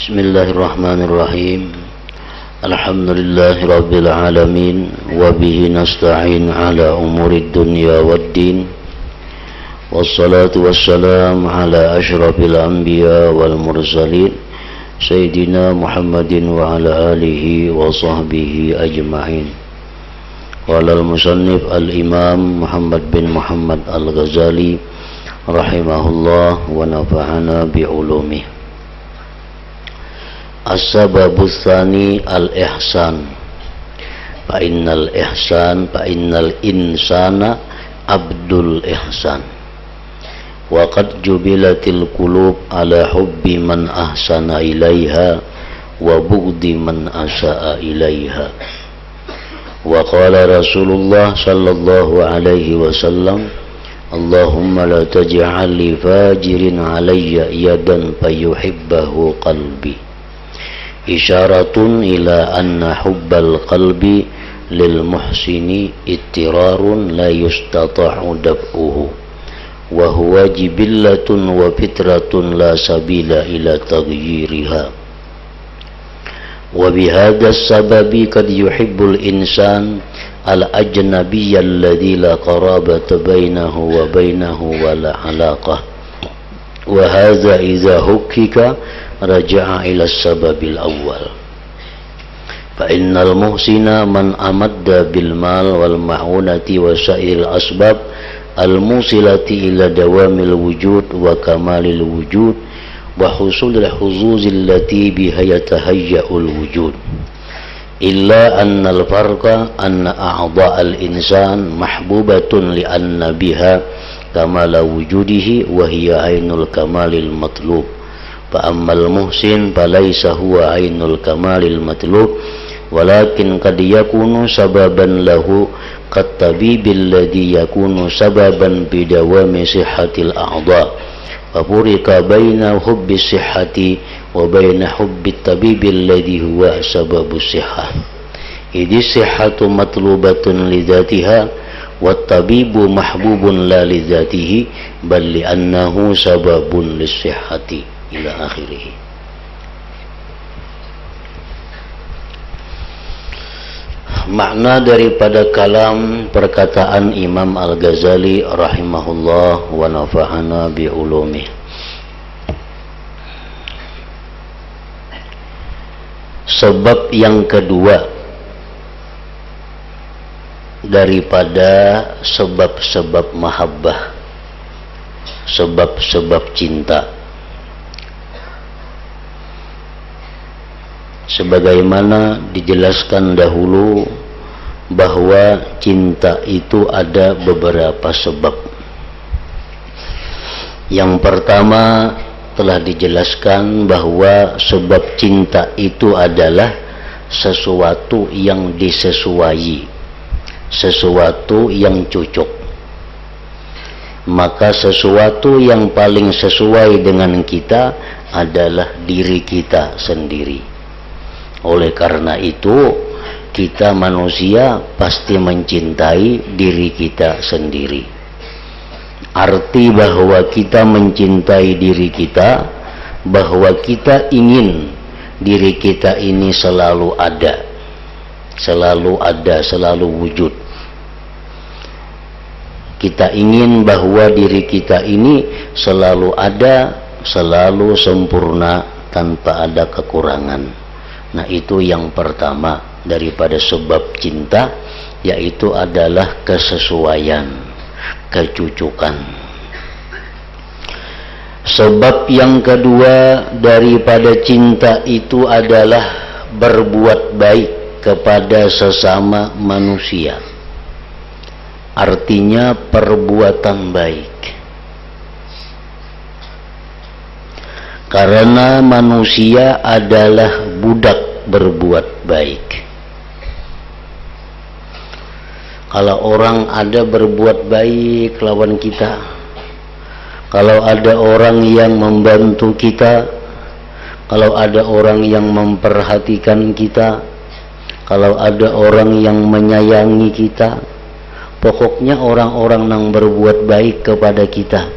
Bismillahirrahmanirrahim. Alhamdulillahi rabbil alamin. Wabihi nasta'in ala umurid dunya waddin. Wassalatu wassalam ala ashrafil anbiya wal mursalin Sayyidina Muhammadin wa ala alihi wa sahbihi ajma'in. Walal musannif al-imam Muhammad bin Muhammad al-Ghazali rahimahullah wa nafa'ana bi'ulumih. As-sababu tsani al-ihsan. Fa innal insana abdul ihsan. Wa qad jubilatil qulub ala hubbi man ahsana ilaiha wa bughdi man asaa ilaiha. Wa qala Rasulullah sallallahu alaihi wasallam, Allahumma la taj'al li fajirin alayya yadan fayuhibbahu qalbi. Isyaratun ila anna hubbal qalbi lil muhsini ittirarun la yustata'u daf'uhu wa huwa jibillatun wa fitratun la sabila ila taghyiriha. Wa bihadha sababi kad yuhibbul insan al-ajnabiyya alladhi la qarabata bainahu wa bainahu wa la alaqah. Wa hadha idha hukkika raja'a ila sababil awal. Fa innal muhsina man amadda bil mal wal ma'unati wa sa'il asbab al musilati ila dawamil wujud wa kamalil wujud wa husulil huzuzil lati biha yatahayya'ul wujud. Illa anna al farqa anna a'dha al insan mahbubatun li anna biha kamala wujudihi wa hiya ainul kamalil matlub. Fa ammal muhsin falaysa huwa ainul kamalil matlub walakin qad yakunu sababan lahu qad tabibil ladhi yakunu sababan bidawami sihhatil a'dha. Fa furika baina hubbi sihhati wa baina hubbi tabibil ladhi huwa sababus sihhah. Idhi sihhatu matlubatun lidatiha wat tabibu mahbubun la lidatihi bal li annahu sababun lisihhati ila akhirih. Makna daripada kalam perkataan Imam Al-Ghazali rahimahullah wa nafa'ana bi'ulumih. Sebab yang kedua daripada sebab-sebab mahabbah, sebab-sebab cinta, sebagaimana dijelaskan dahulu bahwa cinta itu ada beberapa sebab. Yang pertama telah dijelaskan bahwa sebab cinta itu adalah sesuatu yang disesuai, sesuatu yang cocok. Maka sesuatu yang paling sesuai dengan kita adalah diri kita sendiri. Oleh karena itu, kita manusia pasti mencintai diri kita sendiri. Arti bahwa kita mencintai diri kita, bahwa kita ingin diri kita ini selalu ada, selalu wujud. Kita ingin bahwa diri kita ini selalu ada, selalu sempurna tanpa ada kekurangan. Nah, itu yang pertama daripada sebab cinta, yaitu adalah kesesuaian, kecucukan. Sebab yang kedua daripada cinta itu adalah berbuat baik kepada sesama manusia. Artinya perbuatan baik. Karena manusia adalah budak berbuat baik. Kalau orang ada berbuat baik lawan kita, kalau ada orang yang membantu kita, kalau ada orang yang memperhatikan kita, kalau ada orang yang menyayangi kita, pokoknya orang-orang yang berbuat baik kepada kita,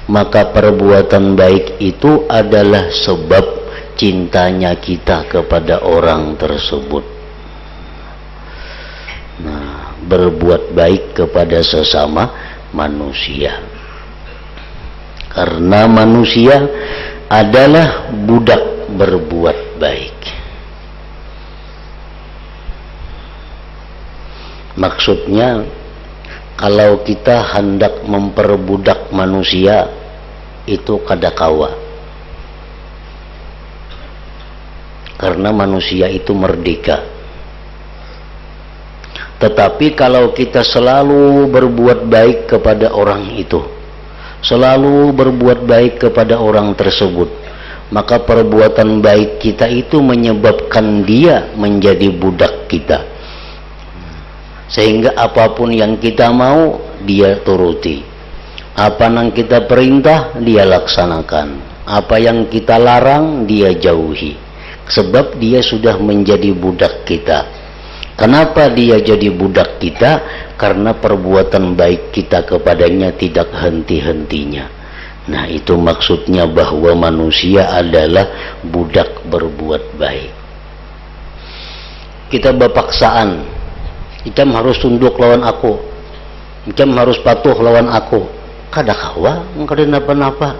maka perbuatan baik itu adalah sebab cintanya kita kepada orang tersebut. Nah, berbuat baik kepada sesama manusia, karena manusia adalah budak berbuat baik. Maksudnya, kalau kita hendak memperbudak manusia, itu kadakawa, karena manusia itu merdeka. Tetapi kalau kita selalu berbuat baik kepada orang itu, selalu berbuat baik kepada orang tersebut, maka perbuatan baik kita itu menyebabkan dia menjadi budak kita, sehingga apapun yang kita mau dia turuti, apa yang kita perintah dia laksanakan, apa yang kita larang dia jauhi, sebab dia sudah menjadi budak kita. Kenapa dia jadi budak kita? Karena perbuatan baik kita kepadanya tidak henti-hentinya. Nah, itu maksudnya bahwa manusia adalah budak berbuat baik. Kita berpaksaan, kita harus tunduk lawan aku, kita harus patuh lawan aku. Kadakawa, engkau napa-napa.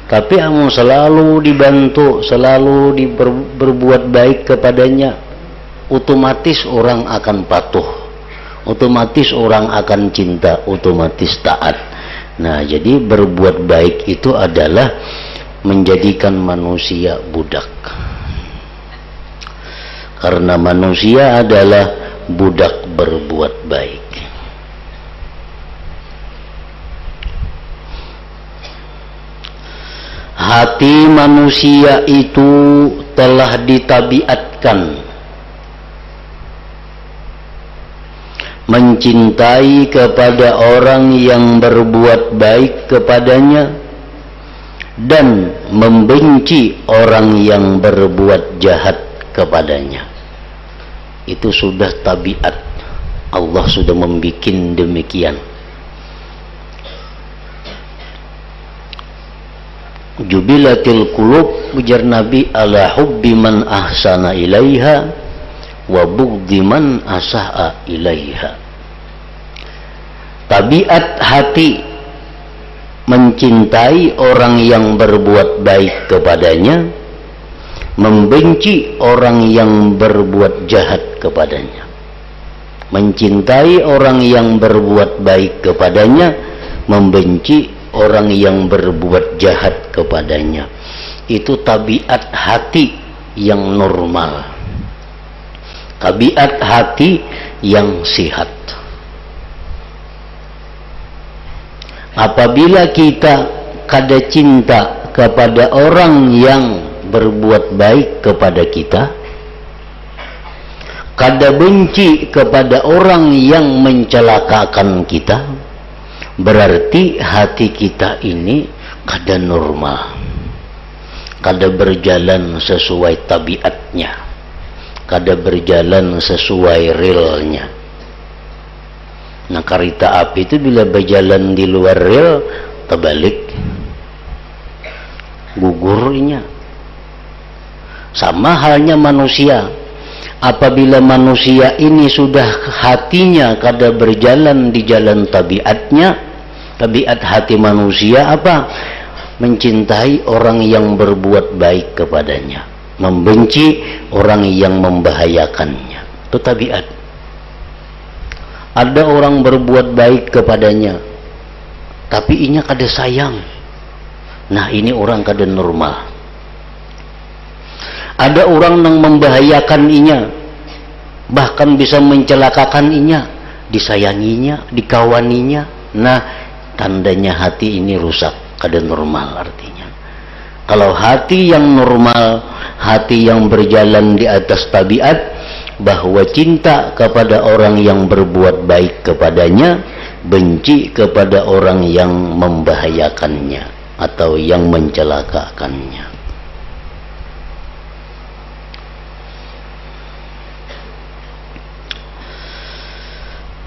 Tapi kamu selalu dibantu, selalu berbuat baik kepadanya, otomatis orang akan patuh, otomatis orang akan cinta, otomatis taat. Nah, jadi berbuat baik itu adalah menjadikan manusia budak, karena manusia adalah budak berbuat baik. Hati manusia itu telah ditabiatkan mencintai kepada orang yang berbuat baik kepadanya dan membenci orang yang berbuat jahat kepadanya. Itu sudah tabiat, Allah sudah membuat demikian. Jubilatil qulub, ujar Nabi, ala hubbi man ahsana ilaiha wa bughdhi man asa'a ilaiha. Tabiat hati mencintai orang yang berbuat baik kepadanya, membenci orang yang berbuat jahat kepadanya. Mencintai orang yang berbuat baik kepadanya, membenci orang yang berbuat jahat kepadanya. Itu tabiat hati yang normal, tabiat hati yang sehat. Apabila kita kada cinta kepada orang yang berbuat baik kepada kita, kada benci kepada orang yang mencelakakan kita, berarti hati kita ini kada normal, kada berjalan sesuai tabiatnya, kada berjalan sesuai realnya. Nah, kereta api itu bila berjalan di luar rel, terbalik, gugurnya. Sama halnya manusia. Apabila manusia ini sudah hatinya kada berjalan di jalan tabiatnya, tabiat hati manusia apa? Mencintai orang yang berbuat baik kepadanya, membenci orang yang membahayakannya. Itu tabiat. Ada orang berbuat baik kepadanya, tapi inya kada sayang. Nah, ini orang kada normal. Ada orang yang membahayakan inya, bahkan bisa mencelakakan inya, disayanginya, dikawaninya. Nah, tandanya hati ini rusak, kada normal artinya. Kalau hati yang normal, hati yang berjalan di atas tabiat, bahwa cinta kepada orang yang berbuat baik kepadanya, benci kepada orang yang membahayakannya atau yang mencelakakannya.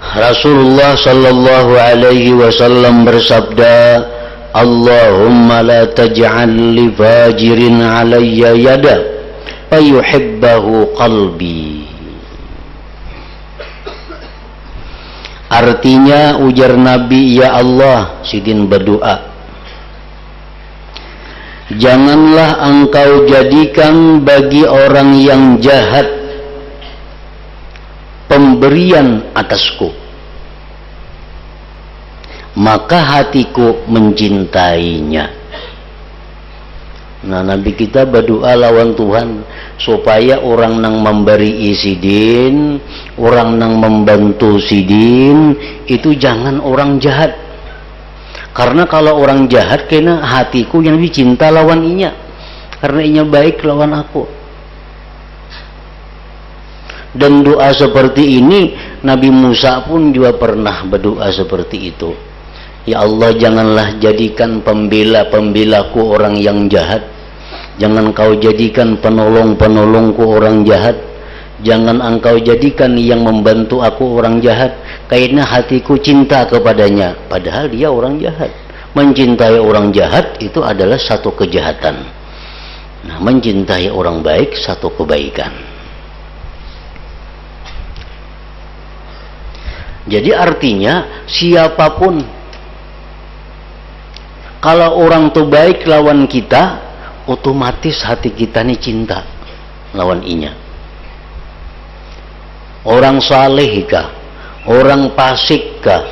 Rasulullah sallallahu alaihi wasallam bersabda, Allahumma la taj'al li fajirin alayya yada fayuhibbahu qalbi. Artinya ujar Nabi, ya Allah, Sidin berdoa, janganlah engkau jadikan bagi orang yang jahat pemberian atasku, maka hatiku mencintainya. Nah, Nabi kita berdoa lawan Tuhan supaya orang nang memberi Sidin, orang nang membantu Sidin itu jangan orang jahat. Karena kalau orang jahat kena hatiku yang dicinta lawan inya, karena inya baik lawan aku. Dan doa seperti ini Nabi Musa pun juga pernah berdoa seperti itu. Ya Allah, janganlah jadikan pembela-pembelaku orang yang jahat. Jangan kau jadikan penolong-penolongku orang jahat. Jangan engkau jadikan yang membantu aku orang jahat. Karena hatiku cinta kepadanya. Padahal dia orang jahat. Mencintai orang jahat itu adalah satu kejahatan. Nah, mencintai orang baik satu kebaikan. Jadi artinya siapapun, kalau orang itu baik lawan kita, otomatis hati kita ini cinta lawan inya. Orang saleh kah, orang fasik kah,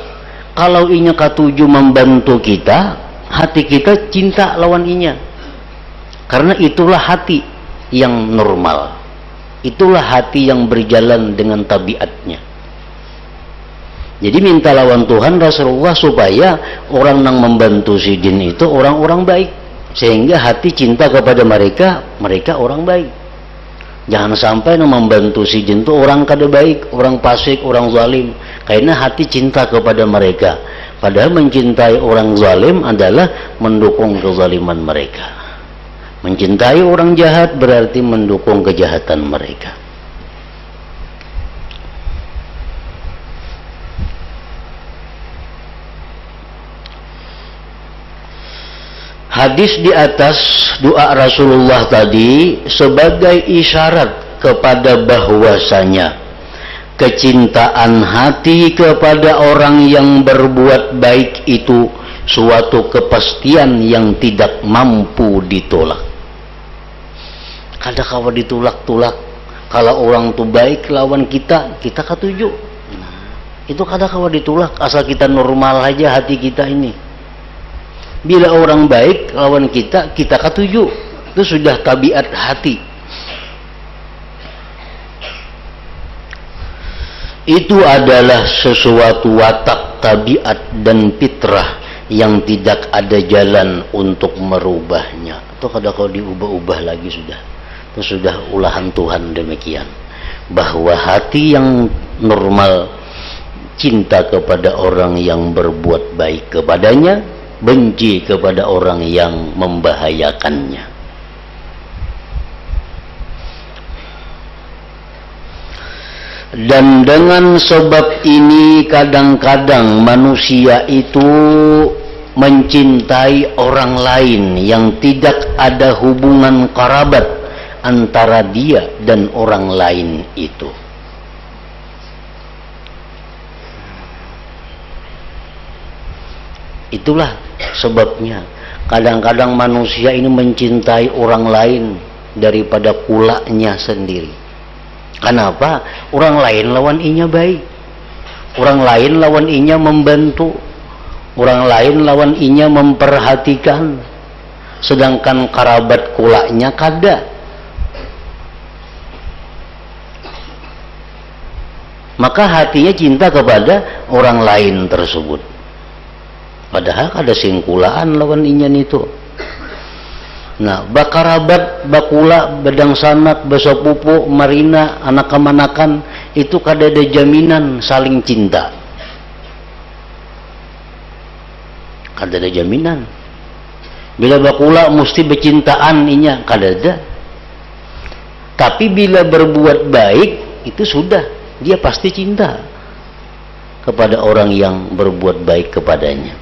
kalau inya katuju membantu kita, hati kita cinta lawan inya. Karena itulah hati yang normal, itulah hati yang berjalan dengan tabiatnya. Jadi minta lawan Tuhan Rasulullah supaya orang yang membantu Sidin itu orang-orang baik, sehingga hati cinta kepada mereka, mereka orang baik. Jangan sampai yang membantu Sidin itu orang kada baik, orang fasik, orang zalim, karena hati cinta kepada mereka. Padahal mencintai orang zalim adalah mendukung kezaliman mereka. Mencintai orang jahat berarti mendukung kejahatan mereka. Hadis di atas doa Rasulullah tadi sebagai isyarat kepada bahwasanya kecintaan hati kepada orang yang berbuat baik itu suatu kepastian yang tidak mampu ditolak. Kada kawa ditolak-tolak. Kalau orang tu baik lawan kita, kita katuju. Nah, itu kada kawa ditolak asal kita normal aja hati kita ini. Bila orang baik lawan kita, kita katuju. Itu sudah tabiat hati. Itu adalah sesuatu watak, tabiat dan fitrah yang tidak ada jalan untuk merubahnya. Itu kada kau diubah-ubah lagi sudah. Itu sudah ulahan Tuhan demikian. Bahwa hati yang normal cinta kepada orang yang berbuat baik kepadanya, benci kepada orang yang membahayakannya. Dan dengan sebab ini kadang-kadang manusia itu mencintai orang lain yang tidak ada hubungan kerabat antara dia dan orang lain itu. Itulah sebabnya kadang-kadang manusia ini mencintai orang lain daripada kulaknya sendiri. Kenapa? Orang lain lawan inya baik, orang lain lawan inya membantu, orang lain lawan inya memperhatikan, sedangkan kerabat kulaknya kada. Maka hatinya cinta kepada orang lain tersebut. Padahal ada singkulaan lawan inyan itu. Nah, bakarabat, bakula, bedang sanak, besopupu, marina, anak kemanakan, itu kada ada jaminan saling cinta. Kada ada jaminan. Bila bakula mesti bercintaan inya, kada ada. Tapi bila berbuat baik, itu sudah, dia pasti cinta kepada orang yang berbuat baik kepadanya.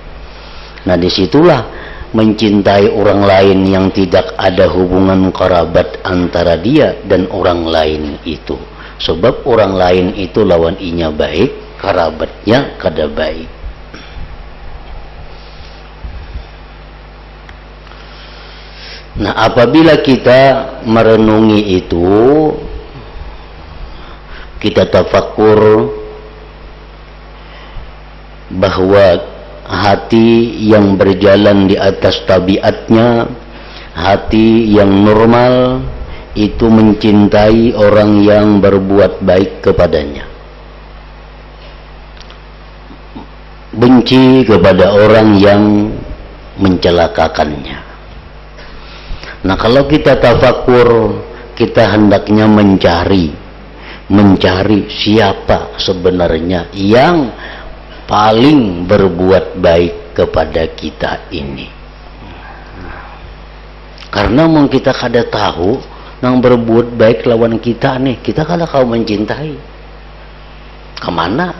Nah, disitulah mencintai orang lain yang tidak ada hubungan kerabat antara dia dan orang lain itu. Sebab orang lain itu lawan inya baik, kerabatnya kada baik. Nah, apabila kita merenungi itu, kita tafakkur bahwa hati yang berjalan di atas tabiatnya, hati yang normal itu mencintai orang yang berbuat baik kepadanya, benci kepada orang yang mencelakakannya. Nah, kalau kita tafakur, kita hendaknya mencari siapa sebenarnya yang paling berbuat baik kepada kita ini. Karena mau kita kada tahu nang berbuat baik lawan kita nih, kita kada kau mencintai. Kemana?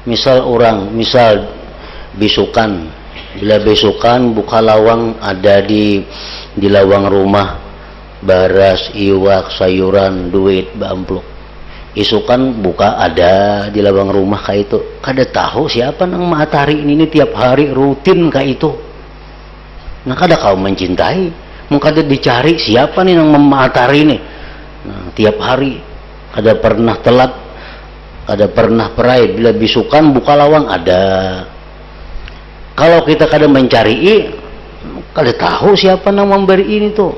Misal besukan. Bila besukan buka lawang, ada di lawang rumah baras, iwak, sayuran, duit, bampluk. Isukan buka ada di lawang rumah kayak itu. Kada tahu siapa nang matahari ini tiap hari rutin kayak itu. Nah, kada kau mencintai. Mau kada dicari siapa nih nang matahari ini. Nah, tiap hari kada pernah telat, kada pernah perai. Bila bisukan buka lawang ada. Kalau kita kada mencari, kada tahu siapa yang memberi ini tuh.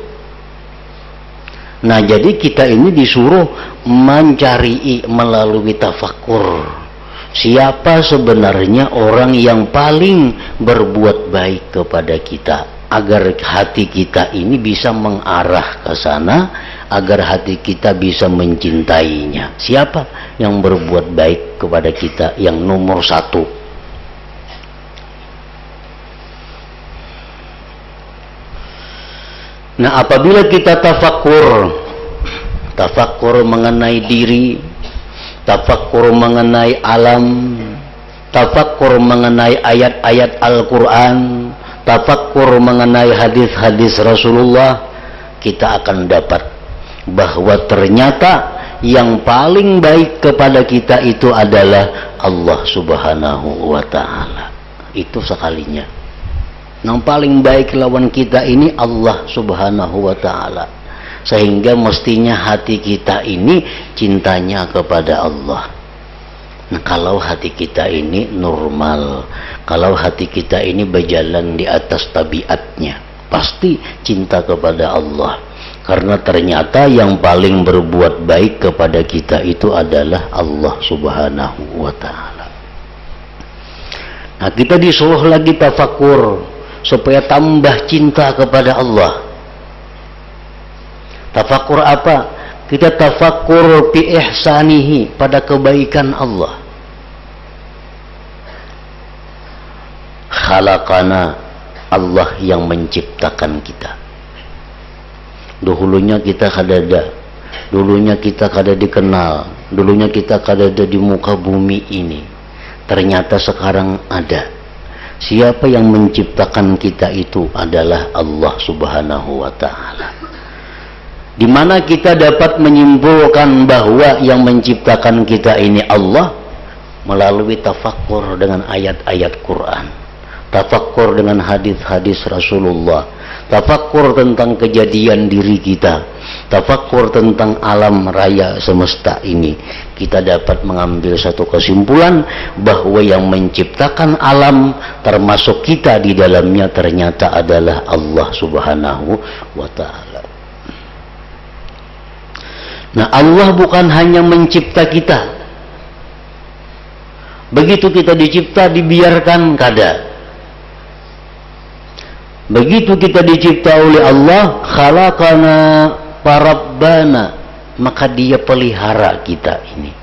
Nah, jadi kita ini disuruh mencari melalui tafakur. Siapa sebenarnya orang yang paling berbuat baik kepada kita, agar hati kita ini bisa mengarah ke sana, agar hati kita bisa mencintainya. Siapa yang berbuat baik kepada kita yang nomor satu? Nah, apabila kita tafakur mengenai diri, tafakur mengenai alam, tafakur mengenai ayat-ayat Al-Quran, tafakur mengenai hadis-hadis Rasulullah, kita akan dapat bahwa ternyata yang paling baik kepada kita itu adalah Allah Subhanahu wa Ta'ala. Itu sekalinya. Yang paling baik lawan kita ini Allah Subhanahu wa Ta'ala. Sehingga mestinya hati kita ini cintanya kepada Allah. Nah, kalau hati kita ini normal, kalau hati kita ini berjalan di atas tabiatnya, pasti cinta kepada Allah. Karena ternyata yang paling berbuat baik kepada kita itu adalah Allah Subhanahu wa Ta'ala. Nah, kita disuruh lagi tafakur supaya tambah cinta kepada Allah. Tafakur apa? Kita tafakur bi ihsanihi, pada kebaikan Allah. Khalaqana, Allah yang menciptakan kita. Dulunya kita kada ada, dulunya kita kada dikenal, dulunya kita kada ada di muka bumi ini. Ternyata sekarang ada. Siapa yang menciptakan kita itu adalah Allah Subhanahu wa Ta'ala. Di mana kita dapat menyimpulkan bahwa yang menciptakan kita ini Allah melalui tafakur dengan ayat-ayat Quran, tafakur dengan hadis-hadis Rasulullah, tafakur tentang kejadian diri kita, tafakur tentang alam raya semesta ini. Kita dapat mengambil satu kesimpulan bahwa yang menciptakan alam termasuk kita di dalamnya ternyata adalah Allah Subhanahu wa Ta'ala. Nah, Allah bukan hanya mencipta kita. Begitu kita dicipta dibiarkan kada. Begitu kita dicipta oleh Allah, khalaqana farabbana, maka dia pelihara kita ini.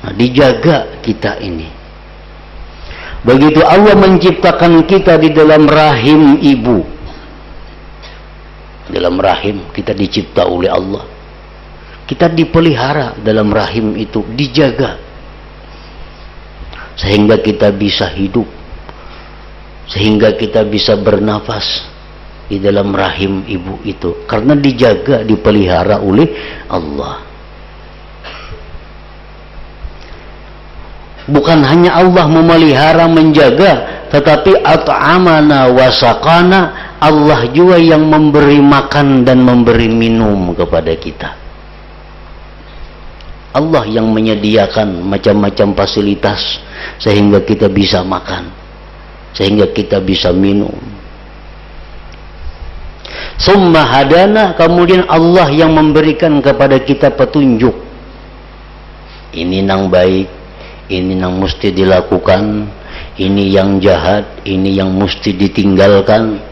Nah, dijaga kita ini. Begitu Allah menciptakan kita di dalam rahim ibu, dalam rahim kita dicipta oleh Allah, kita dipelihara dalam rahim itu, dijaga. sehingga kita bisa hidup, sehingga kita bisa bernafas di dalam rahim ibu itu, karena dijaga, dipelihara oleh Allah. Bukan hanya Allah memelihara, menjaga, tetapi at'amana wa saqana, Allah juga yang memberi makan dan memberi minum kepada kita. Allah yang menyediakan macam-macam fasilitas sehingga kita bisa makan, sehingga kita bisa minum. Summa hadana, kemudian Allah yang memberikan kepada kita petunjuk. Ini nang baik, ini yang mesti dilakukan, ini yang jahat, ini yang mesti ditinggalkan,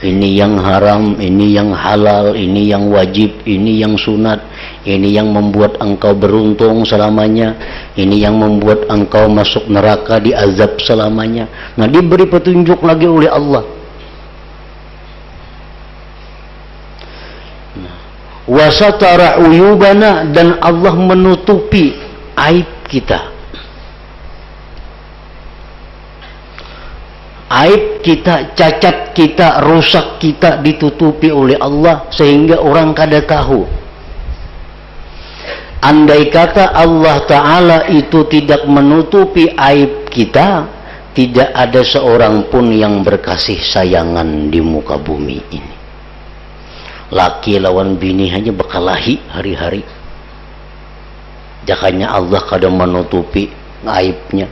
ini yang haram, ini yang halal, ini yang wajib, ini yang sunat, ini yang membuat engkau beruntung selamanya, ini yang membuat engkau masuk neraka, diazab selamanya. Nah, diberi petunjuk lagi oleh Allah. Wa satara uyubana, dan Allah menutupi aib kita. Aib kita, cacat kita, rusak kita ditutupi oleh Allah sehingga orang kada tahu. Andai kata Allah Ta'ala itu tidak menutupi aib kita, tidak ada seorang pun yang berkasih sayangan di muka bumi ini. Laki lawan bini aja berkelahi hari-hari. Jakanya Allah kadang menutupi aibnya.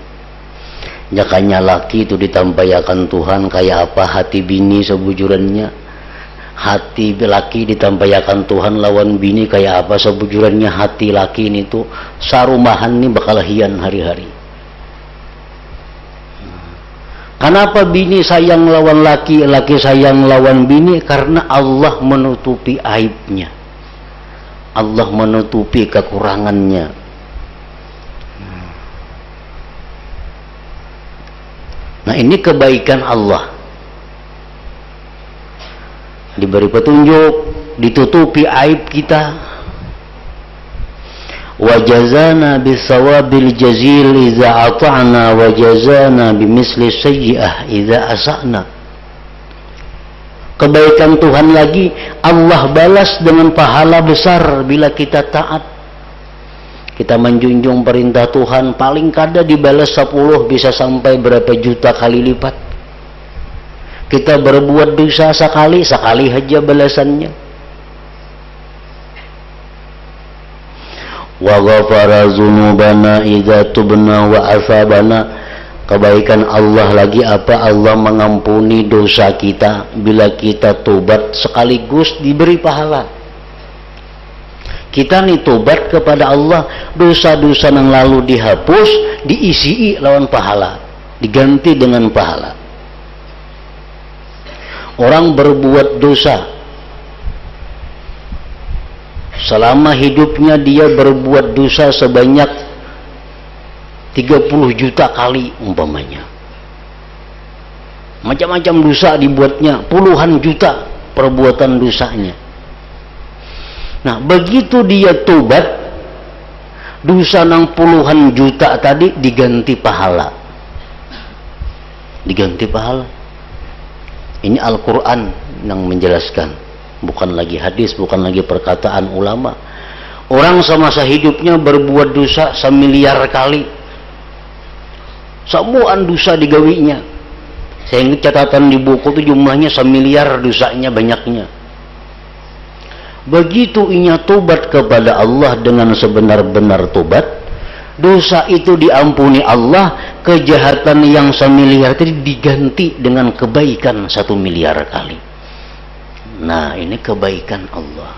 Jakanya laki itu ditampayakan Tuhan kayak apa hati bini sebujurannya. Hati laki ditampayakan Tuhan lawan bini kayak apa sebujurannya. Hati laki ini tuh sarumahan nih berkelahian hari-hari. Kenapa bini sayang lawan laki, laki sayang lawan bini? Karena Allah menutupi aibnya, Allah menutupi kekurangannya. Nah, ini kebaikan Allah. Diberi petunjuk, ditutupi aib kita. Wajazana bisawabil jazil idza ata'na, wajazana bimisli sayyi'ah idza asa'na. Kebaikan Tuhan lagi, Allah balas dengan pahala besar bila kita taat. Kita menjunjung perintah Tuhan, paling kada dibalas 10, bisa sampai berapa juta kali lipat. Kita berbuat dosa sekali aja balasannya. Wa ghafara dzunubana idza tubna wa asabana. Kebaikan Allah lagi apa? Allah mengampuni dosa kita bila kita tobat, sekaligus diberi pahala. Kita nih tobat kepada Allah, dosa-dosa yang lalu dihapus, diisi lawan pahala, diganti dengan pahala. Orang berbuat dosa, selama hidupnya dia berbuat dosa sebanyak 30 juta kali umpamanya. Macam-macam dosa dibuatnya, puluhan juta perbuatan dosanya. Nah, begitu dia tobat, dosa nang puluhan juta tadi diganti pahala. Diganti pahala. Ini Al-Quran yang menjelaskan. Bukan lagi hadis, bukan lagi perkataan ulama. Orang semasa hidupnya berbuat dosa 1 miliar kali. Semuaan dosa digawinya. Sehingga catatan di buku itu jumlahnya 1 miliar dosanya banyaknya. Begitu inya tobat kepada Allah dengan sebenar-benar tobat, dosa itu diampuni Allah, kejahatan yang 1 miliar tadi diganti dengan kebaikan 1 miliar kali. Nah, ini kebaikan Allah.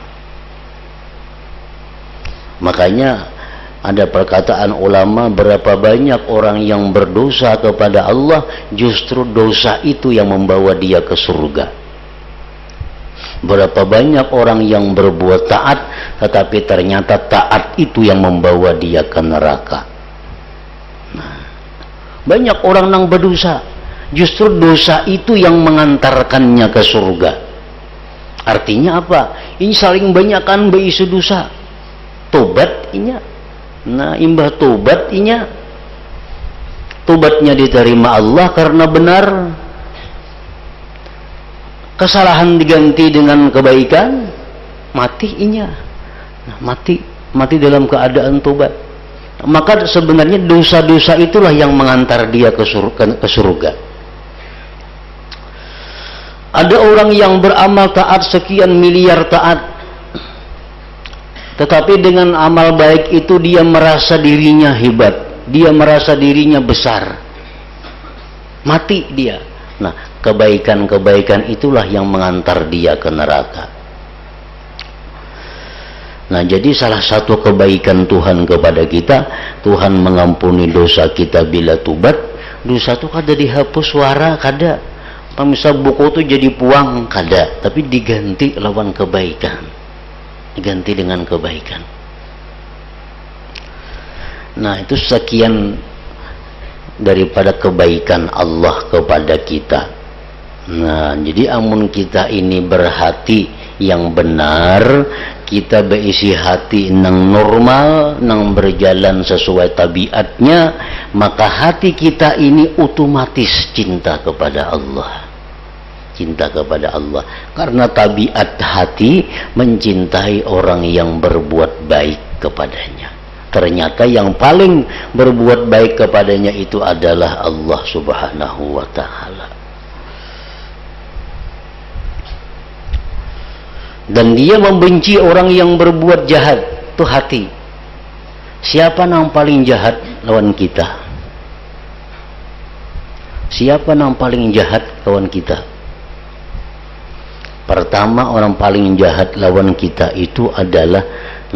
Makanya ada perkataan ulama, berapa banyak orang yang berdosa kepada Allah, justru dosa itu yang membawa dia ke surga. Berapa banyak orang yang berbuat taat, tetapi ternyata taat itu yang membawa dia ke neraka. Nah, banyak orang yang berdosa, justru dosa itu yang mengantarkannya ke surga. Artinya apa? Ini saling banyakkan beisu dosa. Tobat inya. Nah, imbah tobat inya Tobatnya diterima Allah karena benar. Kesalahan diganti dengan kebaikan, matinya. Nah, mati dalam keadaan tobat. Maka sebenarnya dosa-dosa itulah yang mengantar dia ke surga. Ada orang yang beramal taat sekian miliar taat, tetapi dengan amal baik itu dia merasa dirinya hebat, dia merasa dirinya besar, mati dia. Nah, kebaikan-kebaikan itulah yang mengantar dia ke neraka. Nah, jadi salah satu kebaikan Tuhan kepada kita, Tuhan mengampuni dosa kita bila tobat. Dosa itu kada dihapus suara, kada. Misal buku itu jadi puang, kada. Tapi diganti lawan kebaikan. Diganti dengan kebaikan. Nah, itu sekian daripada kebaikan Allah kepada kita. Nah, jadi amun kita ini berhati yang benar, kita berisi hati nang normal, nang berjalan sesuai tabiatnya, maka hati kita ini otomatis cinta kepada Allah. Cinta kepada Allah karena tabiat hati mencintai orang yang berbuat baik kepadanya. Ternyata yang paling berbuat baik kepadanya itu adalah Allah Subhanahu wa ta'ala. Dan dia membenci orang yang berbuat jahat. Itu hati. Siapa yang paling jahat lawan kita? Siapa yang paling jahat lawan kita? Pertama, orang paling jahat lawan kita itu adalah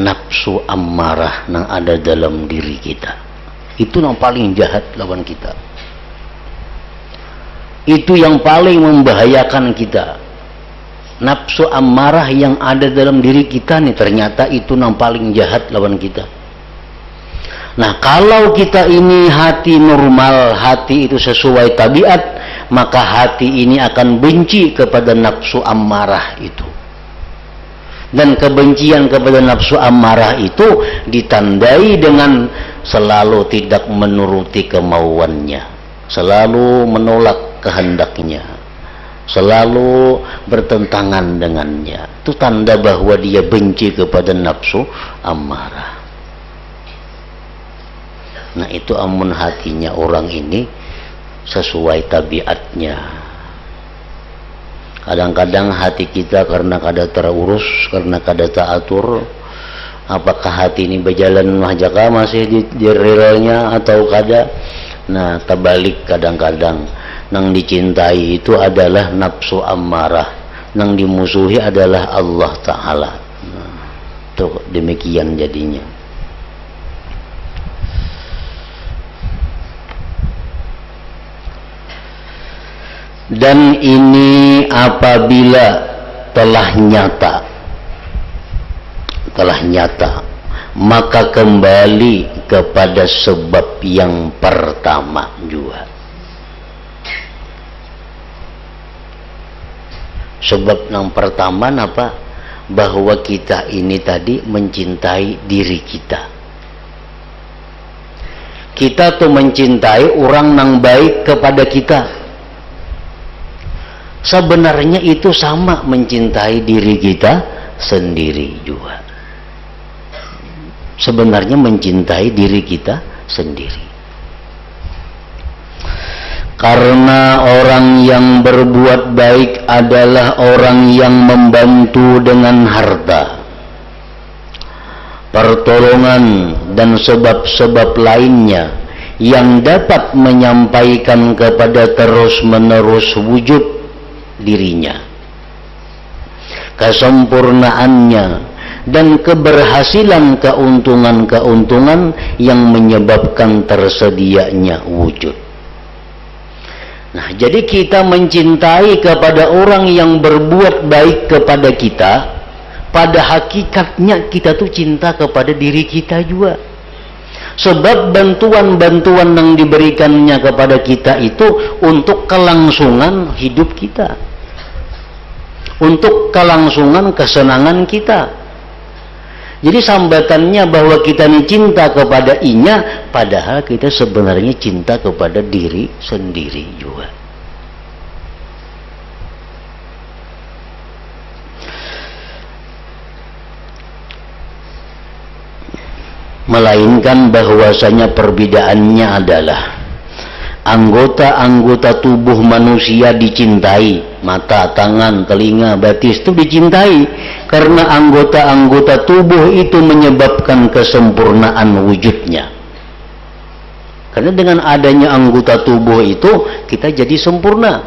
nafsu ammarah yang ada dalam diri kita. Itu yang paling jahat lawan kita. Itu yang paling membahayakan kita. Nafsu ammarah yang ada dalam diri kita nih, ternyata itu yang paling jahat lawan kita. Nah, kalau kita ini hati normal, hati itu sesuai tabiat, maka hati ini akan benci kepada nafsu ammarah itu. Dan kebencian kepada nafsu ammarah itu ditandai dengan selalu tidak menuruti kemauannya, selalu menolak kehendaknya, selalu bertentangan dengannya. Itu tanda bahwa dia benci kepada nafsu ammarah. Nah, itu amun hatinya orang ini sesuai tabiatnya. Kadang-kadang hati kita karena kada terurus, karena kada teratur, apakah hati ini berjalan mahjaka masih di relnya atau kada. Nah, terbalik kadang-kadang nang dicintai itu adalah nafsu ammarah, nang dimusuhi adalah Allah Ta'ala. Nah, itu demikian jadinya. Dan ini apabila telah nyata, maka kembali kepada sebab yang pertama juga. Sebab yang pertama apa? Bahwa kita ini tadi mencintai diri kita. Kita tuh mencintai orang yang baik kepada kita. Sebenarnya itu sama mencintai diri kita sendiri juga. Sebenarnya mencintai diri kita sendiri. Karena orang yang berbuat baik adalah orang yang membantu dengan harta, pertolongan dan sebab-sebab lainnya yang dapat menyampaikan kepada terus-menerus wujud dirinya, kesempurnaannya dan keberhasilan keuntungan-keuntungan yang menyebabkan tersedianya wujud. Nah, jadi kita mencintai kepada orang yang berbuat baik kepada kita, pada hakikatnya kita tuh cinta kepada diri kita juga. Sebab bantuan-bantuan yang diberikannya kepada kita itu untuk kelangsungan hidup kita, untuk kelangsungan kesenangan kita. Jadi sambatannya bahwa kita ini cinta kepada inya, padahal kita sebenarnya cinta kepada diri sendiri juga. Melainkan bahwasanya perbedaannya adalah anggota-anggota tubuh manusia dicintai, mata, tangan, telinga, batis itu dicintai karena anggota-anggota tubuh itu menyebabkan kesempurnaan wujudnya. Karena dengan adanya anggota tubuh itu kita jadi sempurna,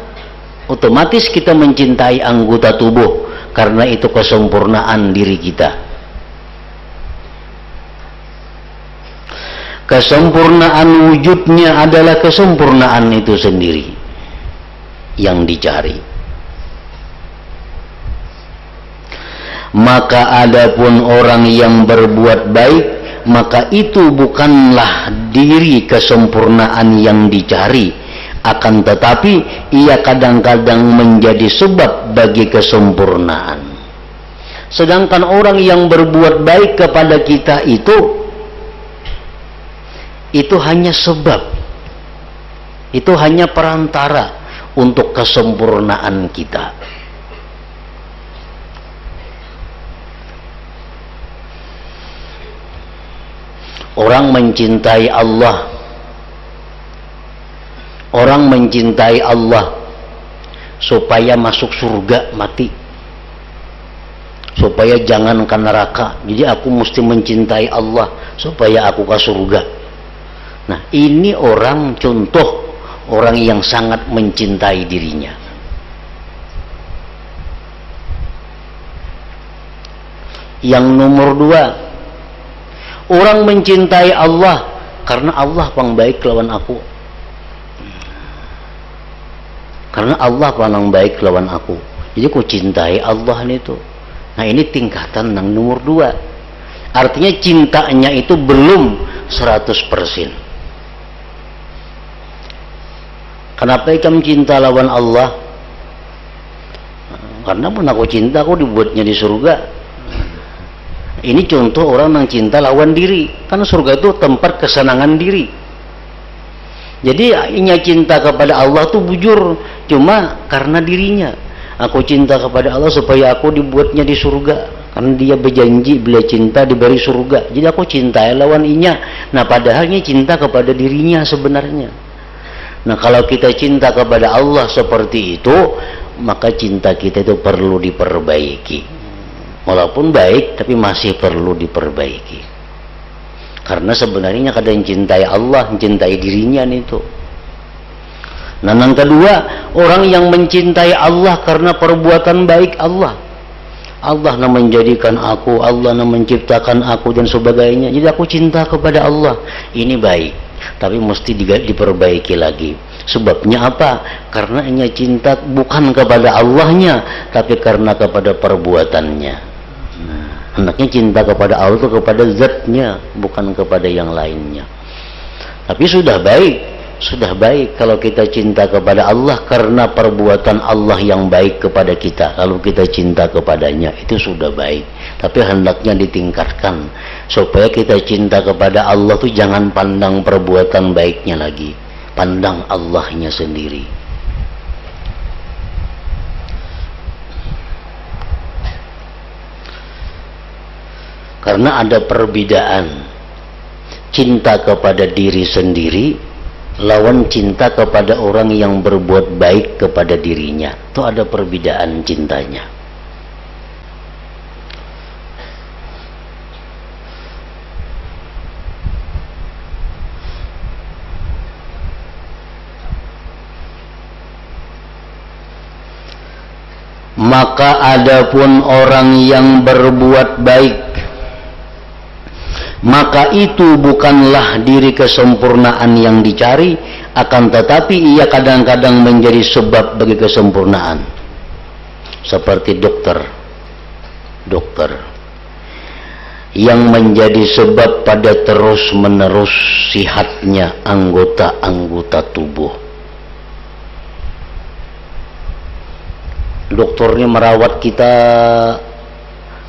otomatis kita mencintai anggota tubuh karena itu kesempurnaan diri kita. Kesempurnaan wujudnya adalah kesempurnaan itu sendiri yang dicari. Maka adapun orang yang berbuat baik, maka itu bukanlah diri kesempurnaan yang dicari, akan tetapi ia kadang-kadang menjadi sebab bagi kesempurnaan. Sedangkan orang yang berbuat baik kepada kita itu hanya sebab, itu hanya perantara untuk kesempurnaan kita. Orang mencintai Allah, orang mencintai Allah supaya masuk surga mati, supaya jangan ke neraka. Jadi aku mesti mencintai Allah supaya aku ke surga. Nah, ini orang contoh orang yang sangat mencintai dirinya. Yang nomor dua, orang mencintai Allah karena Allah paling baik lawan aku. Karena Allah paling baik lawan aku. Jadi aku cintai Allah itu. Nah, ini tingkatan yang nomor dua. Artinya cintanya itu belum 100%. Kenapa kamu cinta lawan Allah? Karena pun aku cinta, aku dibuatnya di surga. Ini contoh orang yang cinta lawan diri. Karena surga itu tempat kesenangan diri. Jadi inya cinta kepada Allah itu bujur cuma karena dirinya. Aku cinta kepada Allah supaya aku dibuatnya di surga. Karena dia berjanji bila cinta diberi surga. Jadi aku cintai lawan inya. Nah, padahalnya cinta kepada dirinya sebenarnya. Nah, kalau kita cinta kepada Allah seperti itu, maka cinta kita itu perlu diperbaiki. Walaupun baik, tapi masih perlu diperbaiki. Karena sebenarnya kadang cintai Allah, mencintai dirinya itu. Nah, yang kedua, orang yang mencintai Allah karena perbuatan baik Allah. Allah yang menjadikan aku, Allah yang menciptakan aku dan sebagainya. Jadi aku cinta kepada Allah. Ini baik. Tapi mesti diperbaiki lagi. Sebabnya apa? Karena hanya cinta bukan kepada Allahnya, tapi karena kepada perbuatannya. Nah, hendaknya cinta kepada Allah itu kepada zatnya, bukan kepada yang lainnya. Tapi sudah baik kalau kita cinta kepada Allah karena perbuatan Allah yang baik kepada kita. Kalau kita cinta kepadanya, itu sudah baik. Tapi hendaknya ditingkatkan supaya kita cinta kepada Allah tuh jangan pandang perbuatan baiknya lagi, pandang Allahnya sendiri. Karena ada perbedaan cinta kepada diri sendiri lawan cinta kepada orang yang berbuat baik kepada dirinya. Itu ada perbedaan cintanya. Maka adapun orang yang berbuat baik, maka itu bukanlah diri kesempurnaan yang dicari, akan tetapi ia kadang-kadang menjadi sebab bagi kesempurnaan. Seperti dokter yang menjadi sebab pada terus-menerus sihatnya anggota-anggota tubuh. Dokternya merawat kita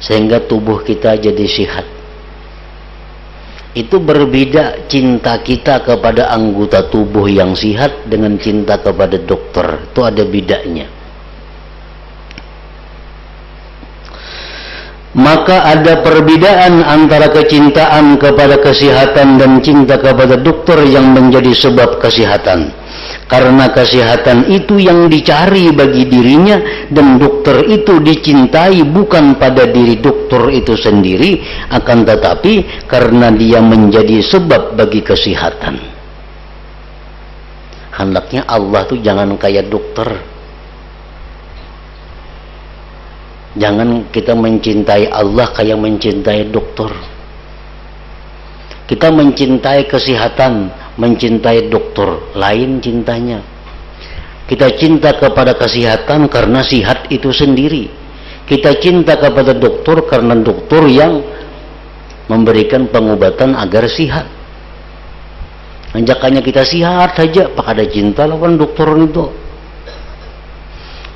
sehingga tubuh kita jadi sehat. Itu berbeda cinta kita kepada anggota tubuh yang sehat dengan cinta kepada dokter. Itu ada bedanya. Maka ada perbedaan antara kecintaan kepada kesehatan dan cinta kepada dokter yang menjadi sebab kesehatan. Karena kesehatan itu yang dicari bagi dirinya, dan dokter itu dicintai bukan pada diri dokter itu sendiri, akan tetapi karena dia menjadi sebab bagi kesehatan. Hendaknya Allah tuh jangan kayak dokter. Jangan kita mencintai Allah kayak mencintai dokter. Kita mencintai kesehatan, mencintai dokter, lain cintanya. Kita cinta kepada kesehatan karena sihat itu sendiri. Kita cinta kepada dokter karena dokter yang memberikan pengobatan agar sihat. Anjakannya kita sihat saja, pak ada cinta lawan dokter itu.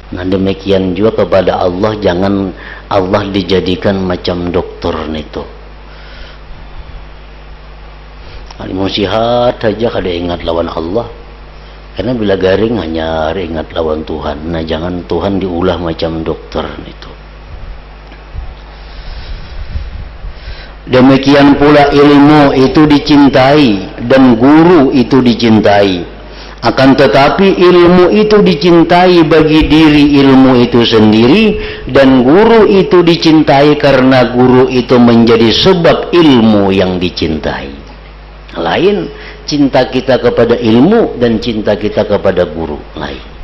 Nah demikian juga kepada Allah, jangan Allah dijadikan macam dokter itu. Mau sihat saja kada ingat lawan Allah, karena bila garing hanya ingat lawan Tuhan. Nah jangan Tuhan diulah macam dokter itu. Demikian pula ilmu itu dicintai dan guru itu dicintai. Akan tetapi ilmu itu dicintai bagi diri ilmu itu sendiri, dan guru itu dicintai karena guru itu menjadi sebab ilmu yang dicintai. Lain cinta kita kepada ilmu dan cinta kita kepada guru lain.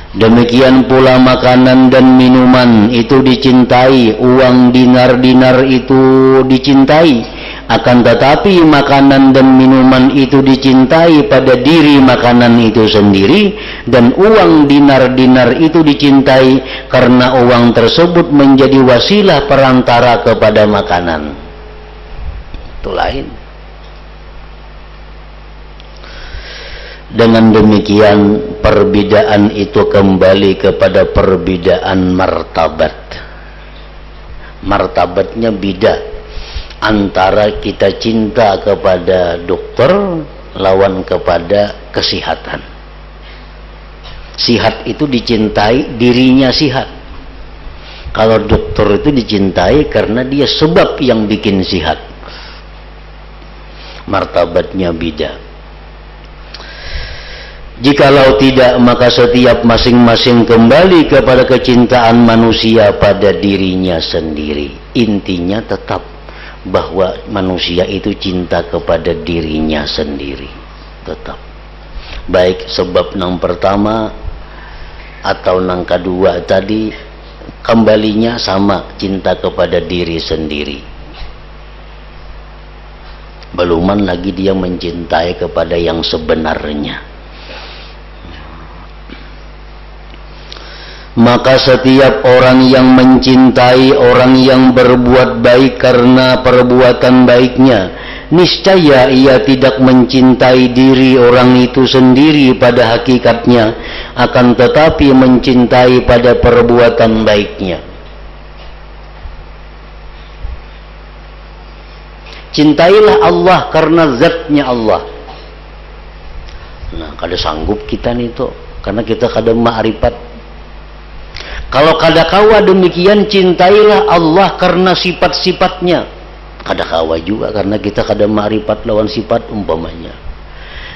Demikian pula makanan dan minuman itu dicintai, uang dinar-dinar itu dicintai. Akan tetapi makanan dan minuman itu dicintai pada diri makanan itu sendiri, dan uang dinar-dinar itu dicintai karena uang tersebut menjadi wasilah perantara kepada makanan. Itu lain. Dengan demikian perbedaan itu kembali kepada perbedaan martabat. Martabatnya beda antara kita cinta kepada dokter lawan kepada kesehatan. Sihat itu dicintai dirinya sihat. Kalau dokter itu dicintai karena dia sebab yang bikin sihat. Martabatnya beda. Jikalau tidak, maka setiap masing-masing kembali kepada kecintaan manusia pada dirinya sendiri. Intinya tetap bahwa manusia itu cinta kepada dirinya sendiri. Tetap. Baik sebab yang pertama atau yang kedua tadi, kembalinya sama, cinta kepada diri sendiri. Beluman lagi dia mencintai kepada yang sebenarnya. Maka setiap orang yang mencintai orang yang berbuat baik karena perbuatan baiknya, niscaya ia tidak mencintai diri orang itu sendiri pada hakikatnya, akan tetapi mencintai pada perbuatan baiknya. Cintailah Allah karena zatnya Allah. Nah, kada sanggup kita nih tuh, karena kita kada ma'rifat. Kalau kada kawa demikian, cintailah Allah karena sifat-sifatnya. Kada kawa juga karena kita kada ma'rifat lawan sifat umpamanya.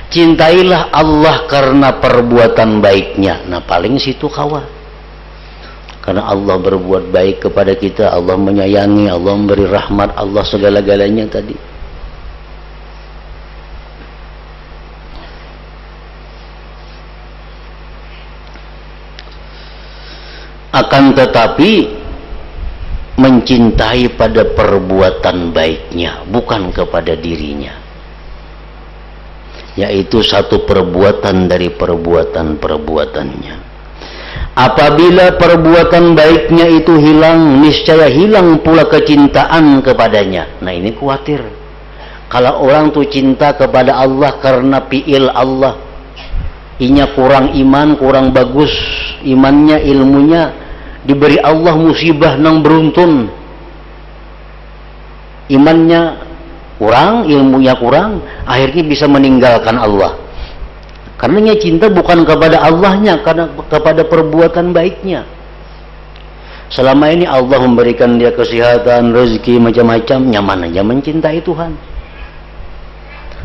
Cintailah Allah karena perbuatan baiknya. Nah, paling situ kawa. Karena Allah berbuat baik kepada kita, Allah menyayangi, Allah memberi rahmat, Allah segala-galanya tadi. Akan tetapi mencintai pada perbuatan baiknya, bukan kepada dirinya. Yaitu satu perbuatan dari perbuatan-perbuatannya. Apabila perbuatan baiknya itu hilang, niscaya hilang pula kecintaan kepadanya. Nah ini khawatir. Kalau orang tuh cinta kepada Allah karena fi'il Allah, inya kurang iman, kurang bagus imannya, ilmunya, diberi Allah musibah nang beruntun, imannya kurang, ilmunya kurang, akhirnya bisa meninggalkan Allah. Karenanya cinta bukan kepada Allahnya, karena kepada perbuatan baiknya. Selama ini Allah memberikan dia kesehatan, rezeki, macam-macam, nyaman aja mencintai Tuhan.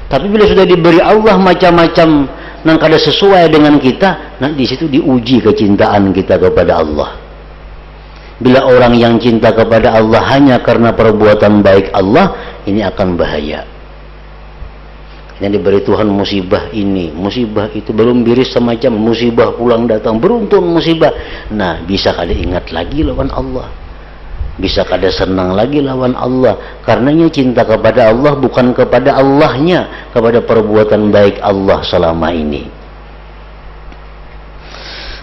Tapi bila sudah diberi Allah macam-macam nang kada sesuai dengan kita, nah di situ diuji kecintaan kita kepada Allah. Bila orang yang cinta kepada Allah hanya karena perbuatan baik Allah, ini akan bahaya. Yang diberi Tuhan musibah ini, musibah itu, belum biris semacam musibah pulang datang, beruntun musibah. Nah, bisa kada ingat lagi lawan Allah, bisa kada senang lagi lawan Allah. Karenanya cinta kepada Allah bukan kepada Allahnya, kepada perbuatan baik Allah selama ini.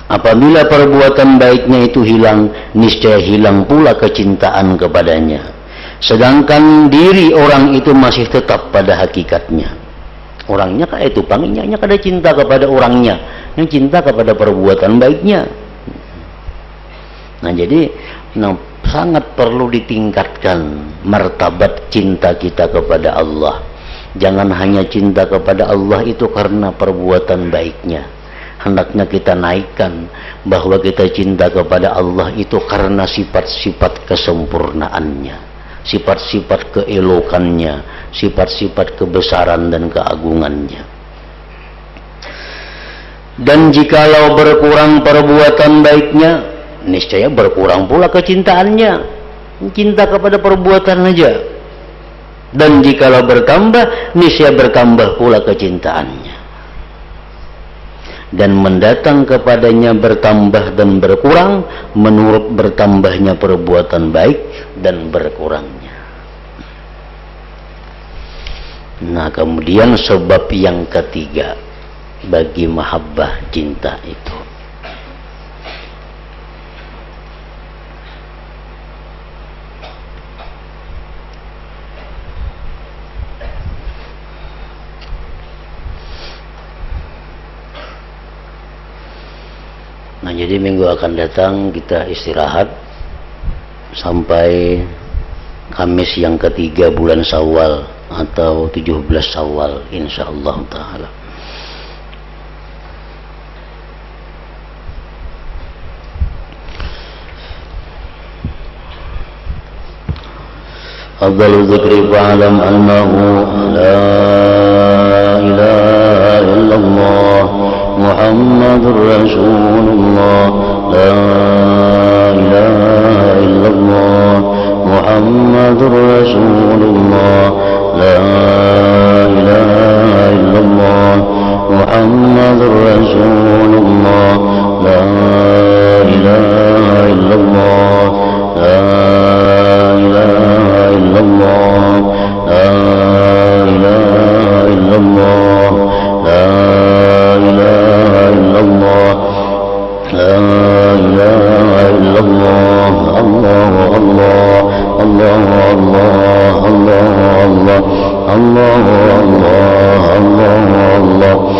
Apabila perbuatan baiknya itu hilang, niscaya hilang pula kecintaan kepadanya. Sedangkan diri orang itu masih tetap pada hakikatnya. Orangnya kayak itu panginya kada cinta kepada orangnya, yang cinta kepada perbuatan baiknya. Nah, jadi sangat perlu ditingkatkan martabat cinta kita kepada Allah. Jangan hanya cinta kepada Allah itu karena perbuatan baiknya. Hendaknya kita naikkan bahwa kita cinta kepada Allah itu karena sifat-sifat kesempurnaannya, sifat-sifat keelokannya, sifat-sifat kebesaran dan keagungannya. Dan jikalau berkurang perbuatan baiknya, niscaya berkurang pula kecintaannya, cinta kepada perbuatan aja. Dan jikalau bertambah, niscaya bertambah pula kecintaannya. Dan mendatang kepadanya bertambah dan berkurang menurut bertambahnya perbuatan baik dan berkurangnya. Nah, kemudian sebab yang ketiga bagi mahabbah cinta itu, nah, jadi minggu akan datang kita istirahat sampai Kamis yang ketiga bulan Syawal atau 17 Syawal insyaallah taala. Afdalu dzikri fa'lam annahu la ilaha illallah Muhammadur Rasulullah, la ilaha illallah Muhammadur Rasulullah, la ilaha illallah Muhammadur Rasulullah, la ilaha illallah, la ilaha illallah, la ilaha illallah, la ilaha illallah, la ilaha illallah, Allah Allah Allah Allah Allah Allah Allah Allah Allah Allah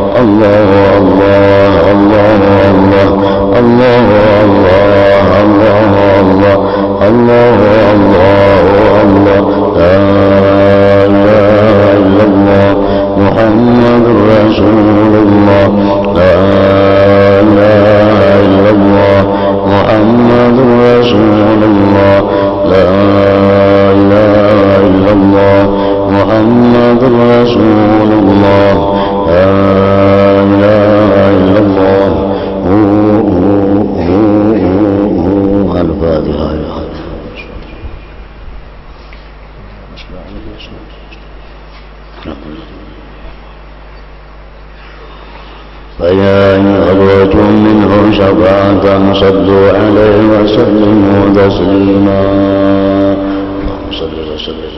Allah Allah Allah Allah Allah Allah la ilaha illallah Muhammadur Rasulullah, la ilaha illallah Muhammadur Rasulullah, la ilaha illallah Muhammadur Rasulullah, la ilaha illallah. Al-Fatihah. فيا أخرج منه شفاعة صلوا عليه وسلموا تسليما. اللهم صل وسلم